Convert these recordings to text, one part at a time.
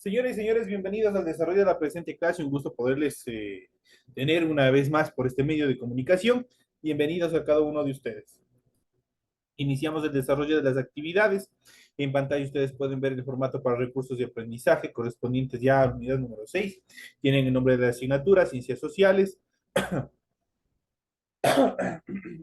Señores y señores, bienvenidos al desarrollo de la presente clase. Un gusto poderles tener una vez más por este medio de comunicación. Bienvenidos a cada uno de ustedes. Iniciamos el desarrollo de las actividades. En pantalla ustedes pueden ver el formato para recursos de aprendizaje correspondientes ya a la unidad número 6. Tienen el nombre de la asignatura, Ciencias Sociales.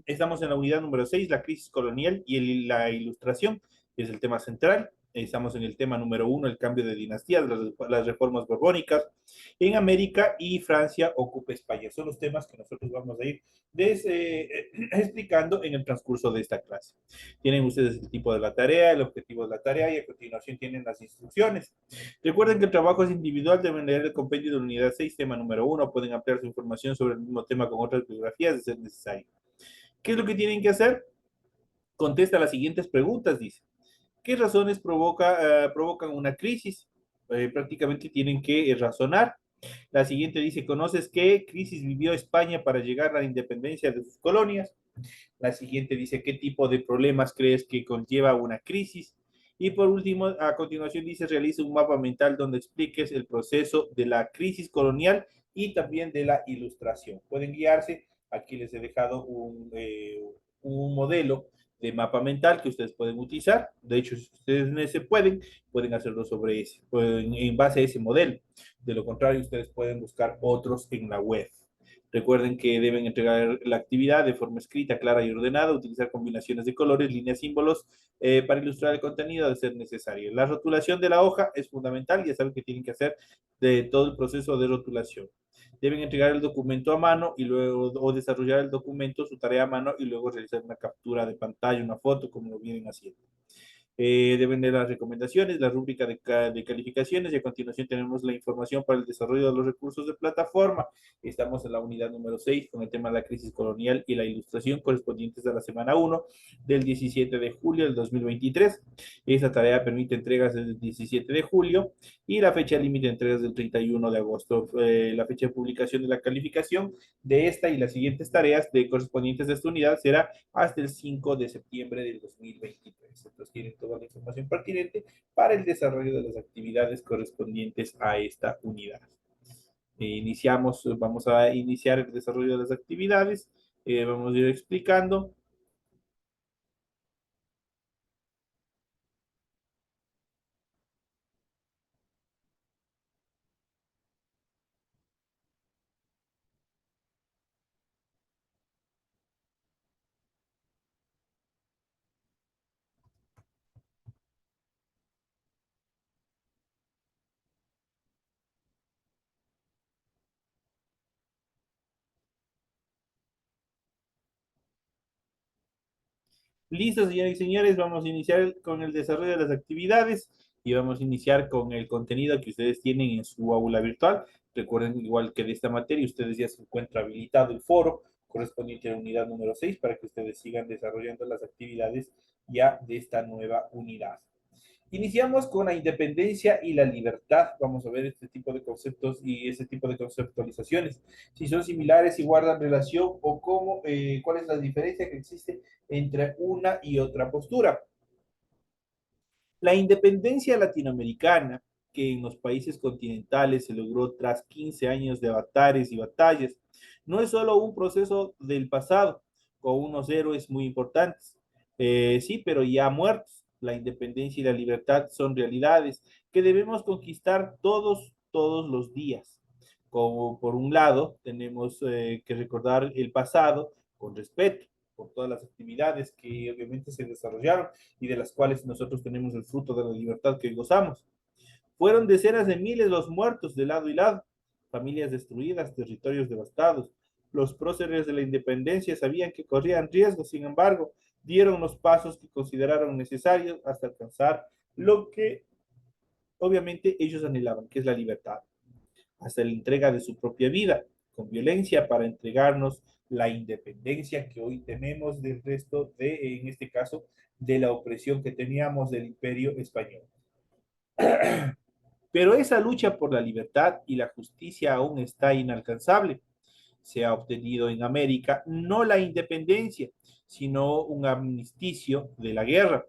Estamos en la unidad número 6, la crisis colonial y la ilustración, que es el tema central. Estamos en el tema número 1, el cambio de dinastías, las reformas borbónicas en América y Francia ocupa España. Son los temas que nosotros vamos a ir explicando en el transcurso de esta clase. Tienen ustedes el tipo de la tarea, el objetivo de la tarea y a continuación tienen las instrucciones. Recuerden que el trabajo es individual, deben leer el compendio de la unidad 6, tema número 1, pueden ampliar su información sobre el mismo tema con otras bibliografías de ser necesario. ¿Qué es lo que tienen que hacer? Contesta las siguientes preguntas, dice. ¿Qué razones provocan una crisis? Prácticamente tienen que razonar. La siguiente dice, ¿conoces qué crisis vivió España para llegar a la independencia de sus colonias? La siguiente dice, ¿qué tipo de problemas crees que conlleva una crisis? Y por último, a continuación dice, realiza un mapa mental donde expliques el proceso de la crisis colonial y también de la ilustración. Pueden guiarse. Aquí les he dejado un modelo de mapa mental que ustedes pueden utilizar. De hecho, si ustedes se pueden hacerlo sobre ese, en base a ese modelo. De lo contrario, ustedes pueden buscar otros en la web. Recuerden que deben entregar la actividad de forma escrita, clara y ordenada, utilizar combinaciones de colores, líneas, símbolos para ilustrar el contenido de ser necesario. La rotulación de la hoja es fundamental, ya saben que tienen que hacer de todo el proceso de rotulación. Deben entregar el documento a mano y luego o desarrollar el documento, su tarea a mano y luego realizar una captura de pantalla, una foto, como lo vienen haciendo. Deben de las recomendaciones, la rúbrica de calificaciones y a continuación tenemos la información para el desarrollo de los recursos de plataforma. Estamos en la unidad número 6 con el tema de la crisis colonial y la ilustración correspondientes a la semana 1 del 17 de julio del 2023. Esta tarea permite entregas desde el 17 de julio y la fecha límite de entregas del 31 de agosto. La fecha de publicación de la calificación de esta y las siguientes tareas correspondientes a esta unidad será hasta el 5 de septiembre del 2023. Entonces tienen toda la información pertinente para el desarrollo de las actividades correspondientes a esta unidad. Vamos a iniciar el desarrollo de las actividades, vamos a ir explicando. Listo, señores y señores, vamos a iniciar con el desarrollo de las actividades y vamos a iniciar con el contenido que ustedes tienen en su aula virtual. Recuerden, igual que de esta materia, ustedes ya se encuentra habilitado el foro correspondiente a la unidad número 6 para que ustedes sigan desarrollando las actividades ya de esta nueva unidad. Iniciamos con la independencia y la libertad. Vamos a ver este tipo de conceptos y este tipo de conceptualizaciones. Si son similares, si guardan relación o cómo, cuál es la diferencia que existe entre una y otra postura. La independencia latinoamericana, que en los países continentales se logró tras 15 años de avatares y batallas, no es solo un proceso del pasado, con unos héroes muy importantes, sí, pero ya muertos. La independencia y la libertad son realidades que debemos conquistar todos los días. Como por un lado, tenemos que recordar el pasado con respeto por todas las actividades que obviamente se desarrollaron y de las cuales nosotros tenemos el fruto de la libertad que gozamos. Fueron decenas de miles los muertos de lado y lado, familias destruidas, territorios devastados. Los próceres de la independencia sabían que corrían riesgos, sin embargo, dieron los pasos que consideraron necesarios hasta alcanzar lo que obviamente ellos anhelaban, que es la libertad, hasta la entrega de su propia vida, con violencia para entregarnos la independencia que hoy tenemos del resto de, en este caso, de la opresión que teníamos del imperio español. Pero esa lucha por la libertad y la justicia aún está inalcanzable. Se ha obtenido en América no la independencia, sino un amnisticio de la guerra.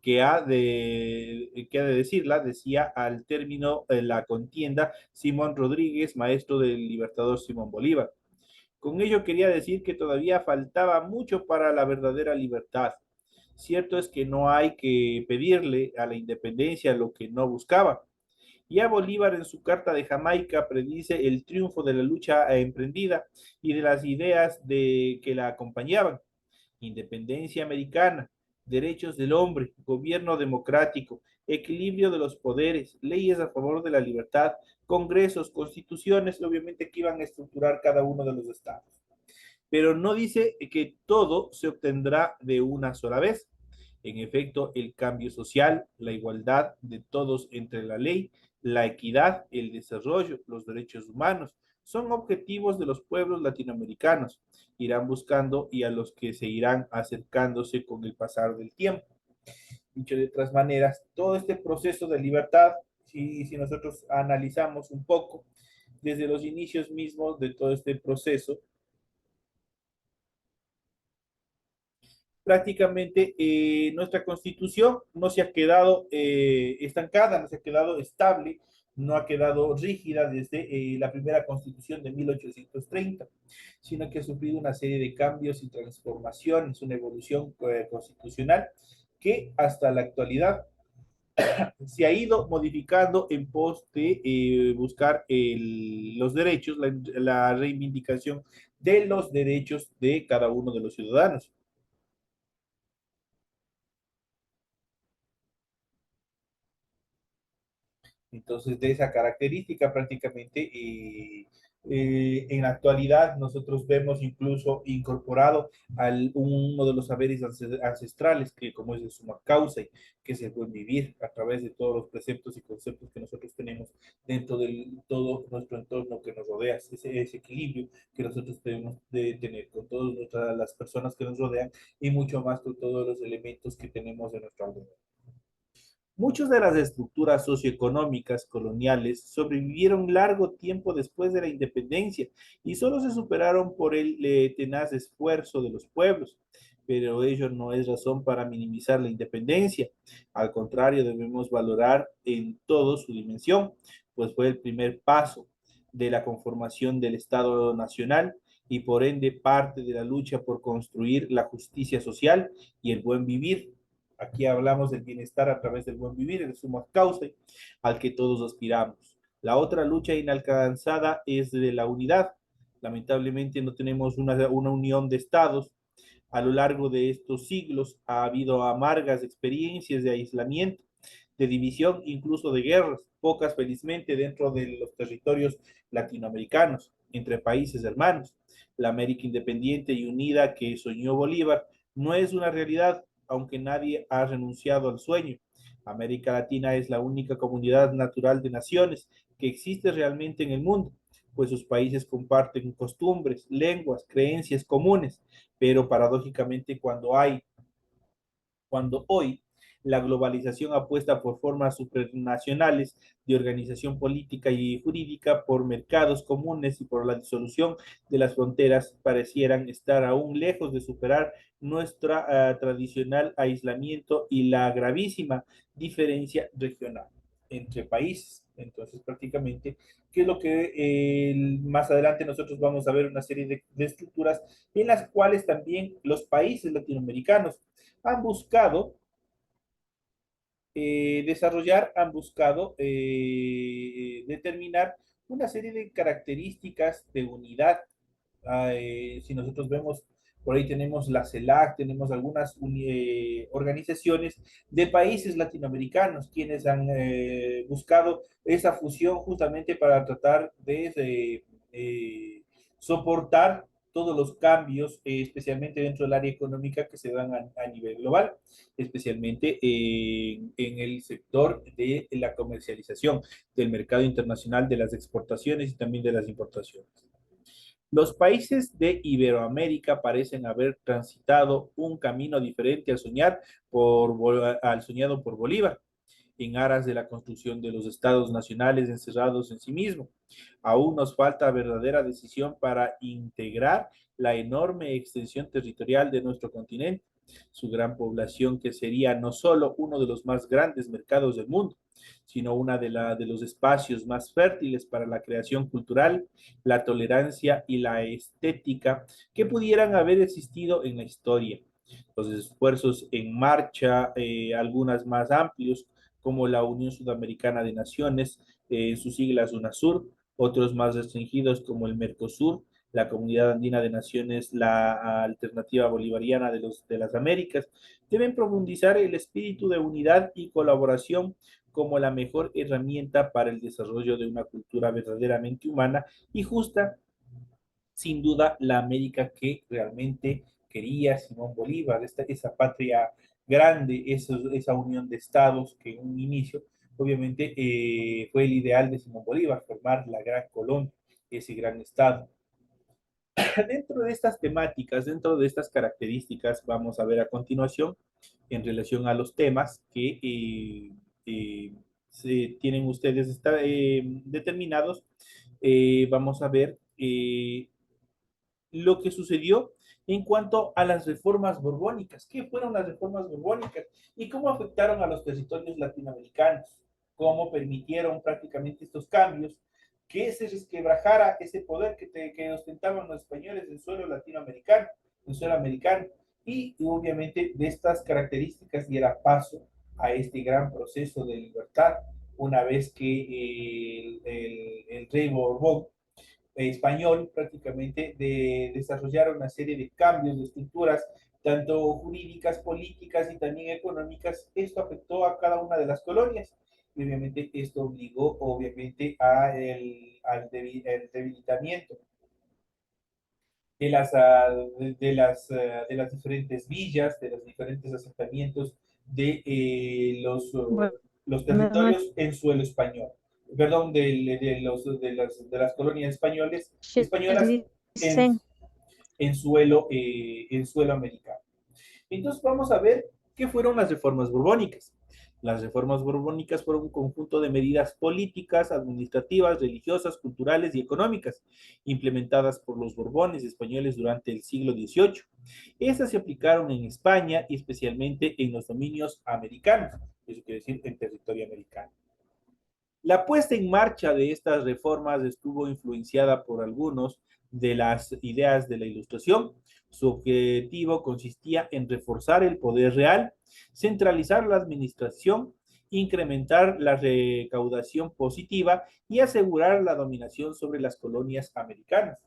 que ha de decirla, decía al término de la contienda Simón Rodríguez, maestro del libertador Simón Bolívar. Con ello quería decir que todavía faltaba mucho para la verdadera libertad. Cierto es que no hay que pedirle a la independencia lo que no buscaba. Ya Bolívar en su carta de Jamaica predice el triunfo de la lucha emprendida y de las ideas que la acompañaban: independencia americana, derechos del hombre, gobierno democrático, equilibrio de los poderes, leyes a favor de la libertad, congresos, constituciones, obviamente que iban a estructurar cada uno de los estados. Pero no dice que todo se obtendrá de una sola vez. En efecto, el cambio social, la igualdad de todos entre la ley, la equidad, el desarrollo, los derechos humanos, son objetivos de los pueblos latinoamericanos. Irán buscando y a los que se irán acercándose con el pasar del tiempo. Dicho de otras maneras, todo este proceso de libertad, si nosotros analizamos un poco, desde los inicios mismos de todo este proceso, prácticamente nuestra constitución no se ha quedado estancada, no se ha quedado estable, no ha quedado rígida desde la primera constitución de 1830, sino que ha sufrido una serie de cambios y transformaciones, una evolución constitucional que hasta la actualidad se ha ido modificando en pos de buscar los derechos, la reivindicación de los derechos de cada uno de los ciudadanos. Entonces, de esa característica prácticamente en la actualidad nosotros vemos incluso incorporado uno de los saberes ancestrales, que como es el suma causa, que es el buen vivir a través de todos los preceptos y conceptos que nosotros tenemos dentro de todo nuestro entorno que nos rodea, ese equilibrio que nosotros debemos de tener con todas las personas que nos rodean y mucho más con todos los elementos que tenemos en nuestro alrededor. Muchas de las estructuras socioeconómicas coloniales sobrevivieron largo tiempo después de la independencia y solo se superaron por el tenaz esfuerzo de los pueblos. Pero ello no es razón para minimizar la independencia. Al contrario, debemos valorar en todo su dimensión, pues fue el primer paso de la conformación del Estado Nacional y por ende parte de la lucha por construir la justicia social y el buen vivir. Aquí hablamos del bienestar a través del buen vivir, el suma causa al que todos aspiramos. La otra lucha inalcanzada es de la unidad. Lamentablemente no tenemos una unión de estados. A lo largo de estos siglos ha habido amargas experiencias de aislamiento, de división, incluso de guerras, pocas felizmente dentro de los territorios latinoamericanos, entre países hermanos. La América independiente y unida que soñó Bolívar no es una realidad, aunque nadie ha renunciado al sueño. América Latina es la única comunidad natural de naciones que existe realmente en el mundo, pues sus países comparten costumbres, lenguas, creencias comunes, pero paradójicamente cuando hoy la globalización apuesta por formas supranacionales de organización política y jurídica, por mercados comunes y por la disolución de las fronteras, parecieran estar aún lejos de superar nuestro tradicional aislamiento y la gravísima diferencia regional entre países. Entonces, prácticamente, ¿qué es lo que más adelante nosotros vamos a ver una serie de estructuras en las cuales también los países latinoamericanos han buscado desarrollar, han buscado determinar una serie de características de unidad. Si nosotros vemos, por ahí tenemos la CELAC, tenemos algunas organizaciones de países latinoamericanos quienes han buscado esa fusión justamente para tratar de soportar todos los cambios, especialmente dentro del área económica que se dan a nivel global, especialmente en el sector de la comercialización, del mercado internacional, de las exportaciones y también de las importaciones. Los países de Iberoamérica parecen haber transitado un camino diferente al soñado por Bolívar, en aras de la construcción de los estados nacionales encerrados en sí mismos. Aún nos falta verdadera decisión para integrar la enorme extensión territorial de nuestro continente. su gran población, que sería no solo uno de los más grandes mercados del mundo, sino una de los espacios más fértiles para la creación cultural, la tolerancia y la estética que pudieran haber existido en la historia. Los esfuerzos en marcha, algunas más amplios, como la Unión Sudamericana de Naciones, en sus siglas UNASUR, otros más restringidos como el Mercosur, la Comunidad Andina de Naciones, la Alternativa Bolivariana de las Américas, deben profundizar el espíritu de unidad y colaboración como la mejor herramienta para el desarrollo de una cultura verdaderamente humana y justa, sin duda la América que realmente quería Simón Bolívar, esa patria grande, esa unión de estados que en un inicio obviamente fue el ideal de Simón Bolívar, formar la gran Colombia, ese gran estado. Dentro de estas temáticas, dentro de estas características, vamos a ver a continuación en relación a los temas que tienen ustedes determinados. Vamos a ver lo que sucedió en cuanto a las reformas borbónicas. ¿Qué fueron las reformas borbónicas y cómo afectaron a los territorios latinoamericanos? ¿Cómo permitieron prácticamente estos cambios? Que se resquebrajara ese poder que ostentaban los españoles en suelo latinoamericano, en suelo americano. Y obviamente de estas características diera paso a este gran proceso de libertad, una vez que el rey Borbón español prácticamente desarrollar una serie de cambios de estructuras, tanto jurídicas, políticas y también económicas. Esto afectó a cada una de las colonias y obviamente esto obligó obviamente al debilitamiento de las diferentes villas, de los diferentes asentamientos de Buenas los noches, territorios en suelo español, perdón, de las colonias españolas en, dicen. en suelo americano. Entonces vamos a ver qué fueron las reformas borbónicas. Las reformas borbónicas fueron un conjunto de medidas políticas, administrativas, religiosas, culturales y económicas implementadas por los Borbones españoles durante el siglo XVIII. Estas se aplicaron en España y especialmente en los dominios americanos, eso quiere decir en territorio americano. La puesta en marcha de estas reformas estuvo influenciada por algunos de las ideas de la Ilustración. Su objetivo consistía en reforzar el poder real, centralizar la administración, incrementar la recaudación positiva y asegurar la dominación sobre las colonias americanas,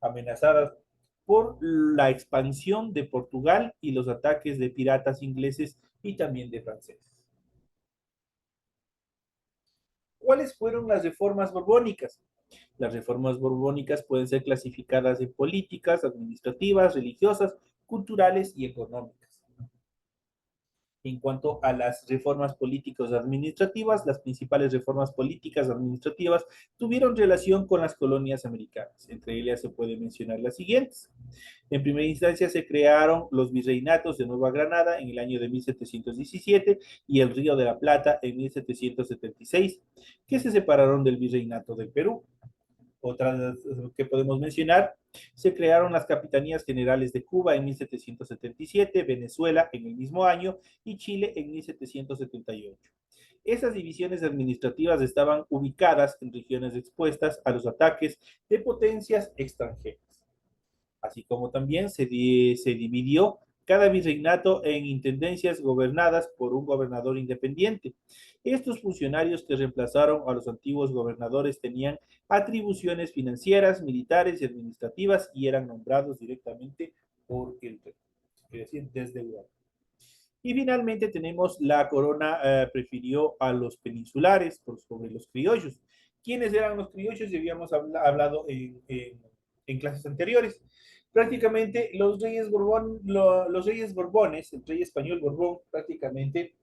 amenazadas por la expansión de Portugal y los ataques de piratas ingleses y también de franceses. ¿Cuáles fueron las reformas borbónicas? Las reformas borbónicas pueden ser clasificadas en políticas, administrativas, religiosas, culturales y económicas. En cuanto a las reformas políticas administrativas, las principales reformas políticas administrativas tuvieron relación con las colonias americanas. Entre ellas se puede mencionar las siguientes. En primera instancia se crearon los virreinatos de Nueva Granada en el año de 1717 y el Río de la Plata en 1776, que se separaron del virreinato del Perú. Otras que podemos mencionar, se crearon las Capitanías Generales de Cuba en 1777, Venezuela en el mismo año y Chile en 1778. Esas divisiones administrativas estaban ubicadas en regiones expuestas a los ataques de potencias extranjeras, así como también se dividió cada virreinato en intendencias gobernadas por un gobernador independiente. Estos funcionarios que reemplazaron a los antiguos gobernadores tenían atribuciones financieras, militares y administrativas y eran nombrados directamente por el rey, es decir, desde Europa. Y finalmente tenemos la corona prefirió a los peninsulares por sobre los criollos. ¿Quiénes eran los criollos? Ya habíamos hablado en clases anteriores. Prácticamente los reyes Borbones, el rey español Borbón prácticamente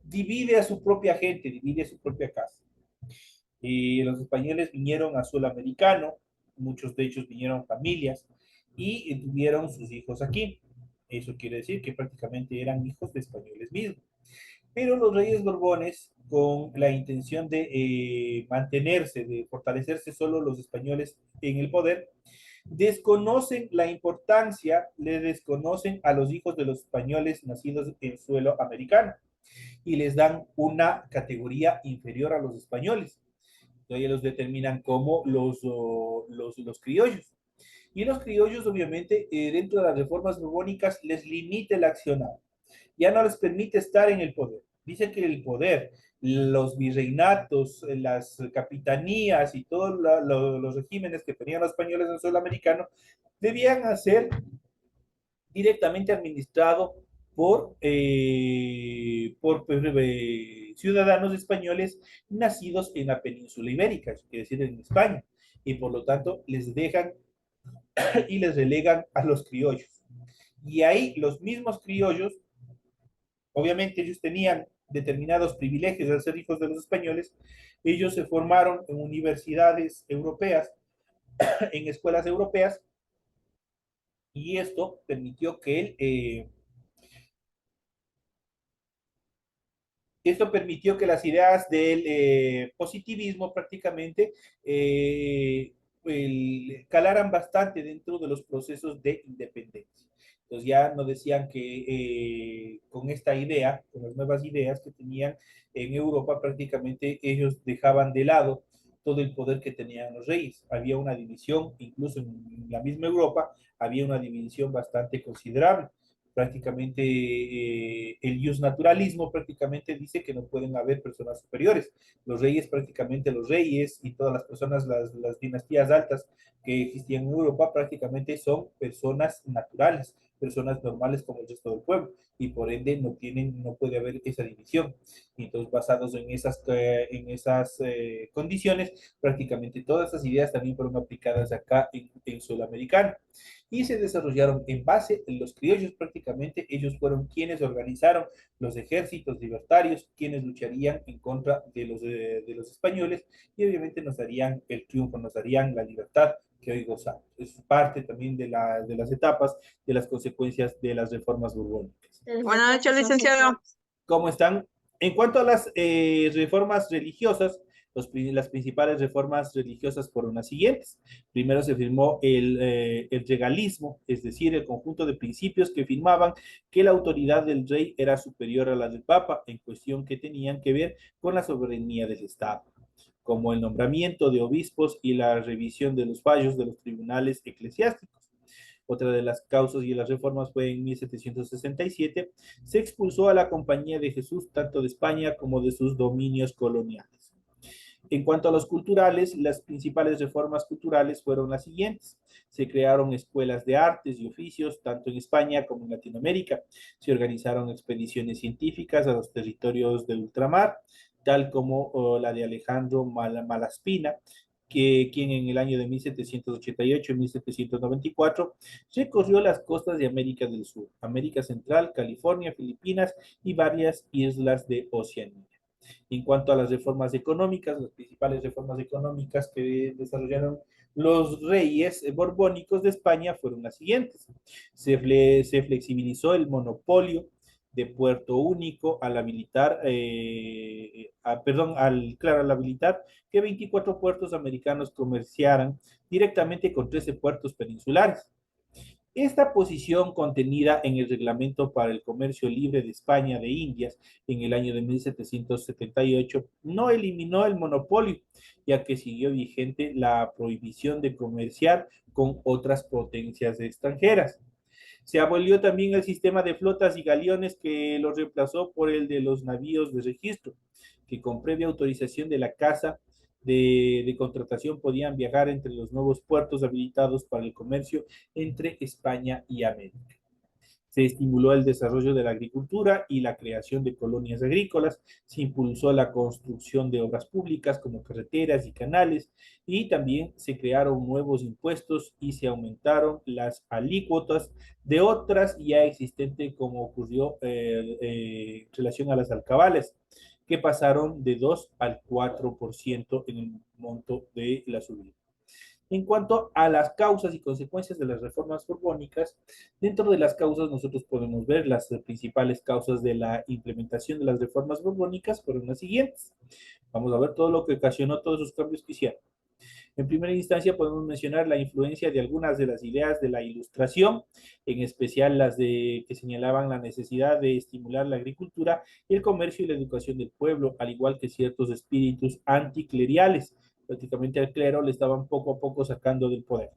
divide a su propia gente, divide a su propia casa. Y los españoles vinieron a suelo americano, muchos de ellos vinieron familias y tuvieron sus hijos aquí. Eso quiere decir que prácticamente eran hijos de españoles mismos. Pero los reyes borbones, con la intención de mantenerse, de fortalecerse solo los españoles en el poder, Desconocen la importancia, le desconocen a los hijos de los españoles nacidos en suelo americano y les dan una categoría inferior a los españoles. Entonces los determinan como los criollos. Y los criollos, obviamente, dentro de las reformas borbónicas, les limita el accionar. Ya no les permite estar en el poder. Dice que el poder, los virreinatos, las capitanías y todos los regímenes que tenían los españoles en el suelo americano debían ser directamente administrado por ciudadanos españoles nacidos en la península ibérica, es decir, en España, y por lo tanto les dejan y les relegan a los criollos. Y ahí los mismos criollos, obviamente ellos tenían determinados privilegios al ser hijos de los españoles, ellos se formaron en universidades europeas, en escuelas europeas, y esto permitió que esto permitió que las ideas del positivismo prácticamente calaran bastante dentro de los procesos de independencia. Entonces ya no decían que con esta idea, con las nuevas ideas que tenían en Europa, prácticamente ellos dejaban de lado todo el poder que tenían los reyes. Había una división, incluso en la misma Europa, había una división bastante considerable prácticamente el naturalismo prácticamente dice que no pueden haber personas superiores. Los reyes, prácticamente los reyes y todas las personas, las dinastías altas que existían en Europa, prácticamente son personas naturales, personas normales como el resto del pueblo, y por ende no puede haber esa división. Y entonces, basados en esas condiciones, prácticamente todas esas ideas también fueron aplicadas acá en Sudamericana y se desarrollaron en base en los criollos prácticamente, ellos fueron quienes organizaron los ejércitos libertarios, quienes lucharían en contra de los españoles y obviamente nos darían el triunfo, nos darían la libertad que hoy gozamos. Es parte también de las etapas, de las consecuencias de las reformas borbónicas. Buenas noches, licenciado. ¿Cómo están? En cuanto a las reformas religiosas, las principales reformas religiosas fueron las siguientes. Primero se firmó el regalismo, es decir, el conjunto de principios que firmaban que la autoridad del rey era superior a la del papa en cuestión que tenían que ver con la soberanía del Estado, como el nombramiento de obispos y la revisión de los fallos de los tribunales eclesiásticos. Otra de las causas y las reformas fue en 1767, se expulsó a la Compañía de Jesús tanto de España como de sus dominios coloniales. En cuanto a los culturales, las principales reformas culturales fueron las siguientes. Se crearon escuelas de artes y oficios, tanto en España como en Latinoamérica. Se organizaron expediciones científicas a los territorios de ultramar, tal como la de Alejandro Malaspina, quien en el año de 1788 y 1794 recorrió las costas de América del Sur, América Central, California, Filipinas y varias islas de Oceanía. En cuanto a las reformas económicas, las principales reformas económicas que desarrollaron los reyes borbónicos de España fueron las siguientes. Se flexibilizó el monopolio de Puerto Único al habilitar, al habilitar que 24 puertos americanos comerciaran directamente con 13 puertos peninsulares. Esta posición contenida en el Reglamento para el Comercio Libre de España de Indias en el año de 1778 no eliminó el monopolio, ya que siguió vigente la prohibición de comerciar con otras potencias extranjeras. Se abolió también el sistema de flotas y galeones que lo reemplazó por el de los navíos de registro, que con previa autorización de la Casa de contratación podían viajar entre los nuevos puertos habilitados para el comercio entre España y América. Se estimuló el desarrollo de la agricultura y la creación de colonias agrícolas, se impulsó la construcción de obras públicas como carreteras y canales, y también se crearon nuevos impuestos y se aumentaron las alícuotas de otras ya existentes, como ocurrió en relación a las alcabales, que pasaron de 2 al 4% en el monto de la subida. En cuanto a las causas y consecuencias de las reformas borbónicas, dentro de las causas nosotros podemos ver las principales causas de la implementación de las reformas borbónicas fueron las siguientes. Vamos a ver todo lo que ocasionó todos esos cambios que hicieron. En primera instancia podemos mencionar la influencia de algunas de las ideas de la Ilustración, en especial las de que señalaban la necesidad de estimular la agricultura y el comercio y la educación del pueblo, al igual que ciertos espíritus anticleriales. Prácticamente al clero le estaban poco a poco sacando del poder.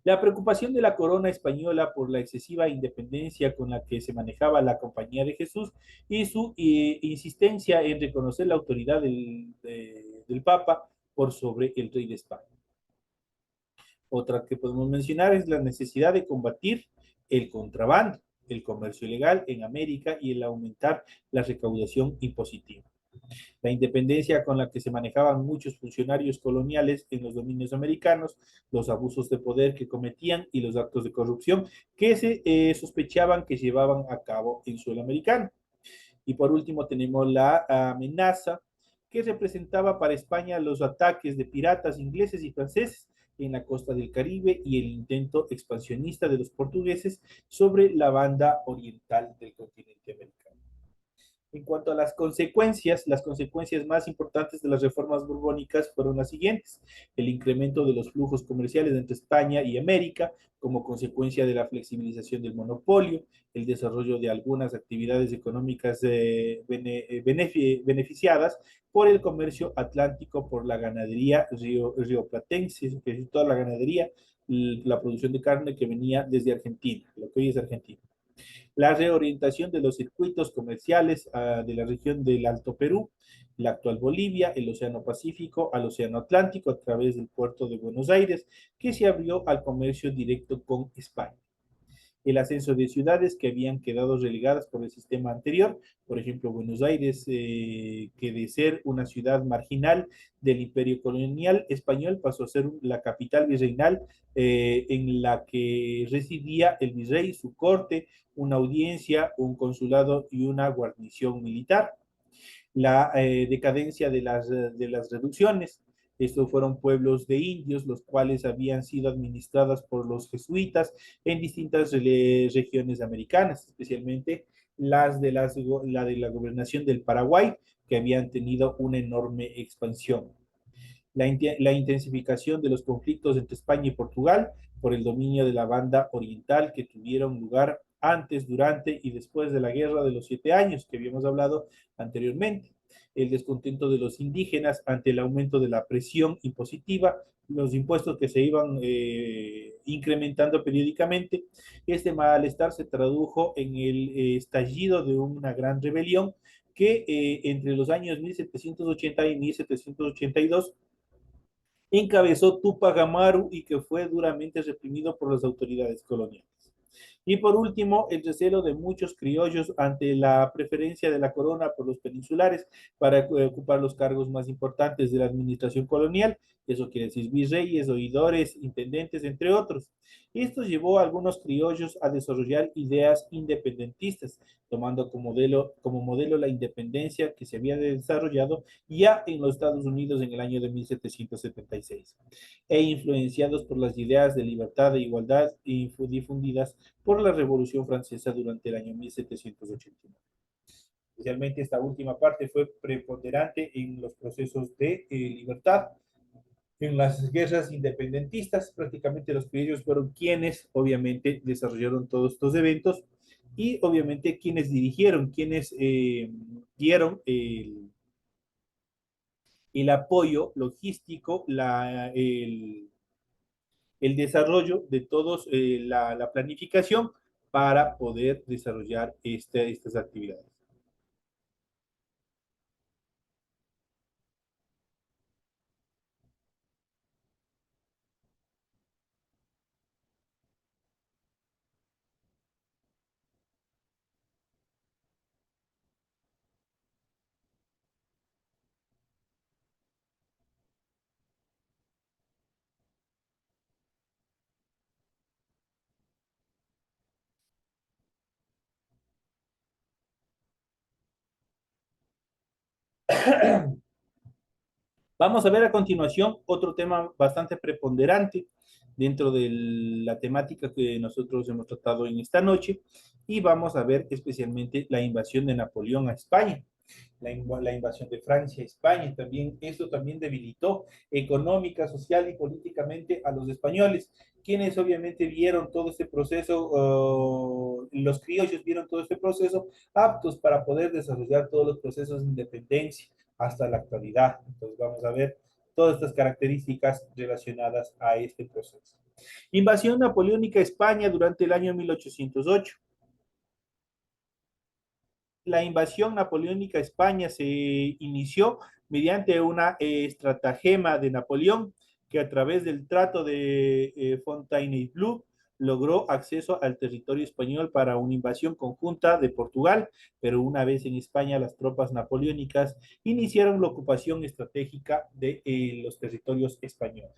La preocupación de la corona española por la excesiva independencia con la que se manejaba la Compañía de Jesús y su insistencia en reconocer la autoridad del Papa por sobre el rey de España. Otra que podemos mencionar es la necesidad de combatir el contrabando, el comercio ilegal en América y el aumentar la recaudación impositiva. La independencia con la que se manejaban muchos funcionarios coloniales en los dominios americanos, los abusos de poder que cometían y los actos de corrupción que se sospechaban que llevaban a cabo en suelo americano. Y por último tenemos la amenaza que representaba para España los ataques de piratas ingleses y franceses en la costa del Caribe y el intento expansionista de los portugueses sobre la banda oriental del continente americano. En cuanto a las consecuencias más importantes de las reformas borbónicas fueron las siguientes: el incremento de los flujos comerciales entre España y América como consecuencia de la flexibilización del monopolio, el desarrollo de algunas actividades económicas beneficiadas por el comercio atlántico, por la ganadería rioplatense, que es toda la ganadería, la producción de carne que venía desde Argentina, lo que hoy es Argentina, la reorientación de los circuitos comerciales de la región del Alto Perú, la actual Bolivia, el Océano Pacífico al Océano Atlántico a través del puerto de Buenos Aires, que se abrió al comercio directo con España. El ascenso de ciudades que habían quedado relegadas por el sistema anterior, por ejemplo, Buenos Aires, que de ser una ciudad marginal del imperio colonial español pasó a ser la capital virreinal, en la que residía el virrey, su corte, una audiencia, un consulado y una guarnición militar. La decadencia de las reducciones. Estos fueron pueblos de indios, los cuales habían sido administradas por los jesuitas en distintas regiones americanas, especialmente la de la gobernación del Paraguay, que habían tenido una enorme expansión. La intensificación de los conflictos entre España y Portugal por el dominio de la banda oriental que tuvieron lugar antes, durante y después de la Guerra de los 7 Años que habíamos hablado anteriormente. El descontento de los indígenas ante el aumento de la presión impositiva, los impuestos que se iban incrementando periódicamente. Este malestar se tradujo en el estallido de una gran rebelión que entre los años 1780 y 1782 encabezó Tupac Amaru y que fue duramente reprimido por las autoridades coloniales. Y por último, el recelo de muchos criollos ante la preferencia de la corona por los peninsulares para ocupar los cargos más importantes de la administración colonial, eso quiere decir virreyes, oidores, intendentes, entre otros. Esto llevó a algunos criollos a desarrollar ideas independentistas, tomando como modelo la independencia que se había desarrollado ya en los Estados Unidos en el año de 1776, e influenciados por las ideas de libertad e igualdad difundidas por la Revolución Francesa durante el año 1789. Especialmente esta última parte fue preponderante en los procesos de libertad. En las guerras independentistas, prácticamente los criollos fueron quienes, obviamente, desarrollaron todos estos eventos y, obviamente, quienes dirigieron, quienes dieron el apoyo logístico, el desarrollo de todos, la planificación para poder desarrollar estas actividades. Vamos a ver a continuación otro tema bastante preponderante dentro de la temática que nosotros hemos tratado en esta noche, y vamos a ver especialmente la invasión de Napoleón a España. La invasión de Francia a España también, esto también debilitó económica, social y políticamente a los españoles, quienes obviamente vieron todo este proceso, los criollos vieron todo este proceso aptos para poder desarrollar todos los procesos de independencia hasta la actualidad. Entonces vamos a ver todas estas características relacionadas a este proceso. Invasión napoleónica a España durante el año 1808. La invasión napoleónica a España se inició mediante una estratagema de Napoleón que a través del trato de Fontainebleau logró acceso al territorio español para una invasión conjunta de Portugal, pero una vez en España las tropas napoleónicas iniciaron la ocupación estratégica de los territorios españoles.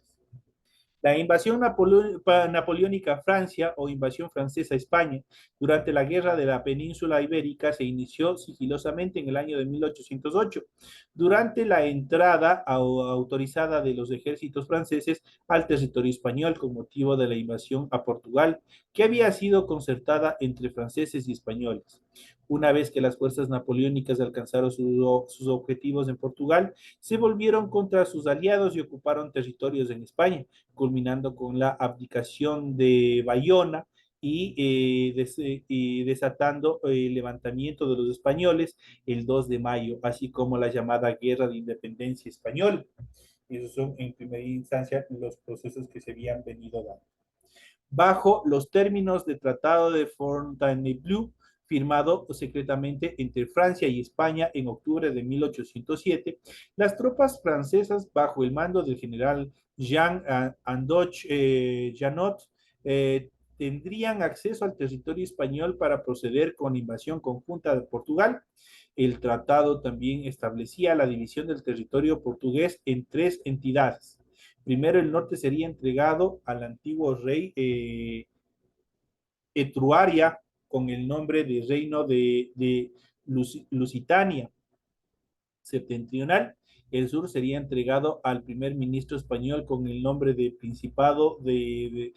La invasión napoleónica a Francia o invasión francesa a España durante la Guerra de la Península Ibérica se inició sigilosamente en el año de 1808, durante la entrada autorizada de los ejércitos franceses al territorio español con motivo de la invasión a Portugal, que había sido concertada entre franceses y españoles. Una vez que las fuerzas napoleónicas alcanzaron sus objetivos en Portugal, se volvieron contra sus aliados y ocuparon territorios en España, culminando con la abdicación de Bayona y desatando el levantamiento de los españoles el 2 de mayo, así como la llamada Guerra de Independencia Española. Esos son en primera instancia los procesos que se habían venido dando. Bajo los términos del Tratado de Fontainebleau, firmado secretamente entre Francia y España en octubre de 1807, las tropas francesas bajo el mando del general Jean-Andoche Janot tendrían acceso al territorio español para proceder con invasión conjunta de Portugal. El tratado también establecía la división del territorio portugués en tres entidades. Primero, el norte sería entregado al antiguo rey Etruaria con el nombre de Reino de Lusitania septentrional. El sur sería entregado al primer ministro español con el nombre de Principado de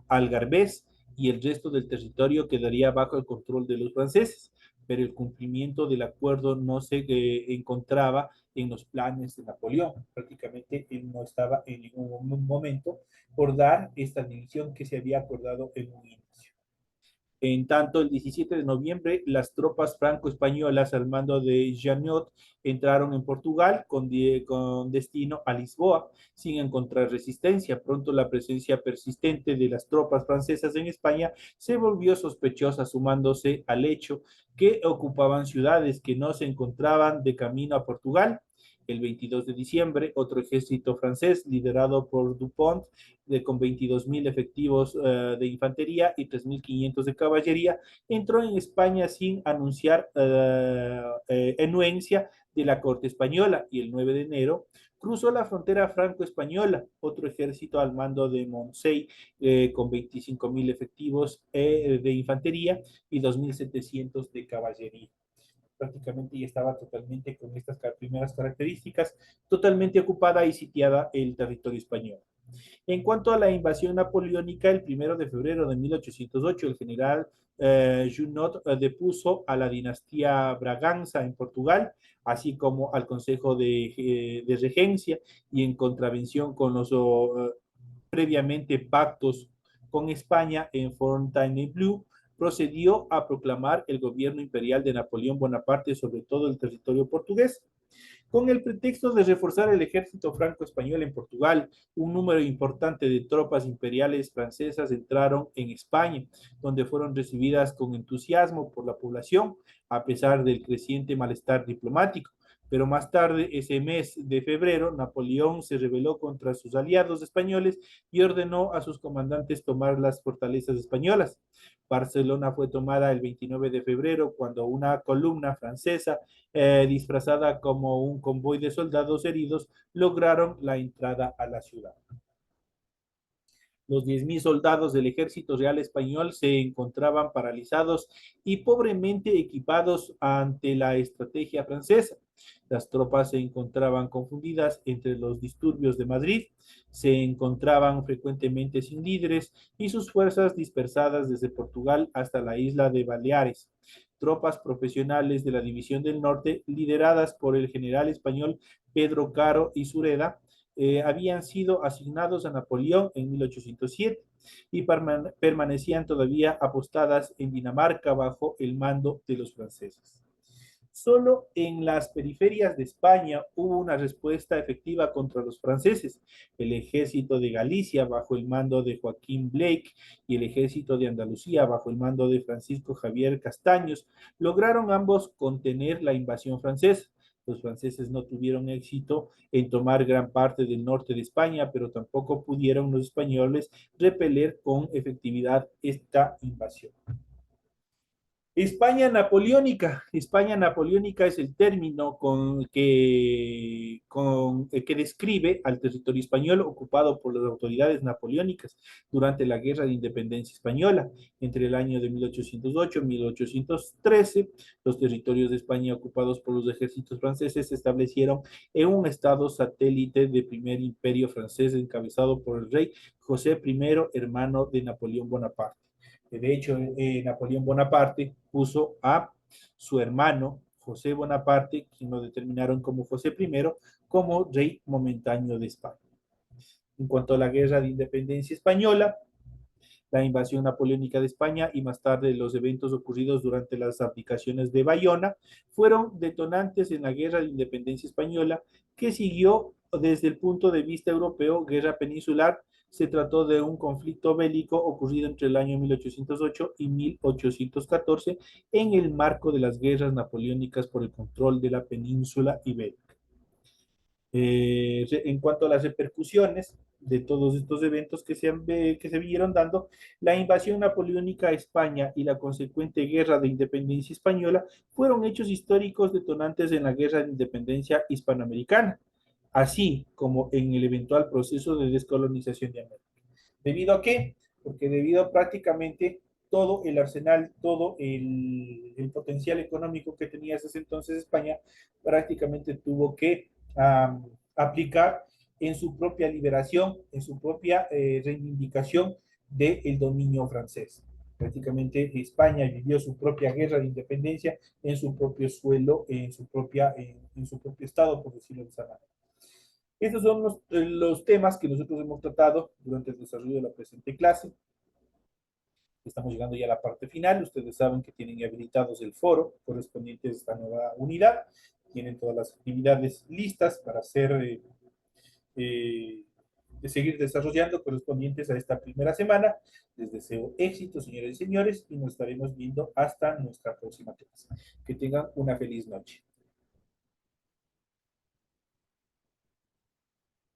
Algarbés y el resto del territorio quedaría bajo el control de los franceses, pero el cumplimiento del acuerdo no se encontraba en los planes de Napoleón. Prácticamente él no estaba en ningún momento por dar esta división que se había acordado en un inicio. En tanto, el 17 de noviembre, las tropas franco-españolas al mando de Janot entraron en Portugal con destino a Lisboa, sin encontrar resistencia. Pronto la presencia persistente de las tropas francesas en España se volvió sospechosa, sumándose al hecho que ocupaban ciudades que no se encontraban de camino a Portugal. El 22 de diciembre, otro ejército francés liderado por Dupont, con 22.000 efectivos de infantería y 3.500 de caballería, entró en España sin anunciar anuencia de la corte española y el 9 de enero cruzó la frontera franco-española, otro ejército al mando de Moncey con 25.000 efectivos de infantería y 2.700 de caballería. Prácticamente ya estaba totalmente con estas primeras características, totalmente ocupada y sitiada el territorio español. En cuanto a la invasión napoleónica, el 1 de febrero de 1808, el general Junot depuso a la dinastía Braganza en Portugal, así como al Consejo de Regencia, y en contravención con los previamente pactos con España en Fontainebleau, procedió a proclamar el gobierno imperial de Napoleón Bonaparte sobre todo el territorio portugués. Con el pretexto de reforzar el ejército franco-español en Portugal, un número importante de tropas imperiales francesas entraron en España, donde fueron recibidas con entusiasmo por la población, a pesar del creciente malestar diplomático. Pero más tarde, ese mes de febrero, Napoleón se rebeló contra sus aliados españoles y ordenó a sus comandantes tomar las fortalezas españolas. Barcelona fue tomada el 29 de febrero cuando una columna francesa disfrazada como un convoy de soldados heridos lograron la entrada a la ciudad. Los 10.000 soldados del ejército real español se encontraban paralizados y pobremente equipados ante la estrategia francesa. Las tropas se encontraban confundidas entre los disturbios de Madrid, se encontraban frecuentemente sin líderes y sus fuerzas dispersadas desde Portugal hasta la isla de Baleares. tropas profesionales de la División del Norte, lideradas por el general español Pedro Caro y Sureda, habían sido asignados a Napoleón en 1807 y permanecían todavía apostadas en Dinamarca bajo el mando de los franceses. Solo en las periferias de España hubo una respuesta efectiva contra los franceses. El ejército de Galicia, bajo el mando de Joaquín Blake, y el ejército de Andalucía, bajo el mando de Francisco Javier Castaños, lograron ambos contener la invasión francesa. Los franceses no tuvieron éxito en tomar gran parte del norte de España, pero tampoco pudieron los españoles repeler con efectividad esta invasión. España napoleónica es el término que describe al territorio español ocupado por las autoridades napoleónicas durante la Guerra de Independencia Española. Entre el año de 1808 y 1813, los territorios de España ocupados por los ejércitos franceses se establecieron en un estado satélite del primer imperio francés encabezado por el rey José I, hermano de Napoleón Bonaparte. De hecho, Napoleón Bonaparte puso a su hermano José Bonaparte, quien lo determinaron como José I, como rey momentáneo de España. En cuanto a la guerra de independencia española, la invasión napoleónica de España y más tarde los eventos ocurridos durante las abdicaciones de Bayona fueron detonantes en la guerra de independencia española que siguió desde el punto de vista europeo guerra peninsular. Se trató de un conflicto bélico ocurrido entre el año 1808 y 1814 en el marco de las guerras napoleónicas por el control de la península ibérica. En cuanto a las repercusiones de todos estos eventos que se vieron dando, la invasión napoleónica a España y la consecuente guerra de independencia española fueron hechos históricos detonantes en la guerra de independencia hispanoamericana, así como en el eventual proceso de descolonización de América. ¿Debido a qué? Porque debido a prácticamente todo el arsenal, todo el potencial económico que tenía ese entonces España, prácticamente tuvo que aplicar en su propia liberación, en su propia reivindicación del dominio francés. Prácticamente España vivió su propia guerra de independencia en su propio suelo, en su propio estado, por decirlo de esa manera. Estos son los temas que nosotros hemos tratado durante el desarrollo de la presente clase. Estamos llegando ya a la parte final. Ustedes saben que tienen habilitados el foro correspondiente a esta nueva unidad. Tienen todas las actividades listas para de seguir desarrollando correspondientes a esta primera semana. Les deseo éxito, señores y señores, y nos estaremos viendo hasta nuestra próxima clase. Que tengan una feliz noche.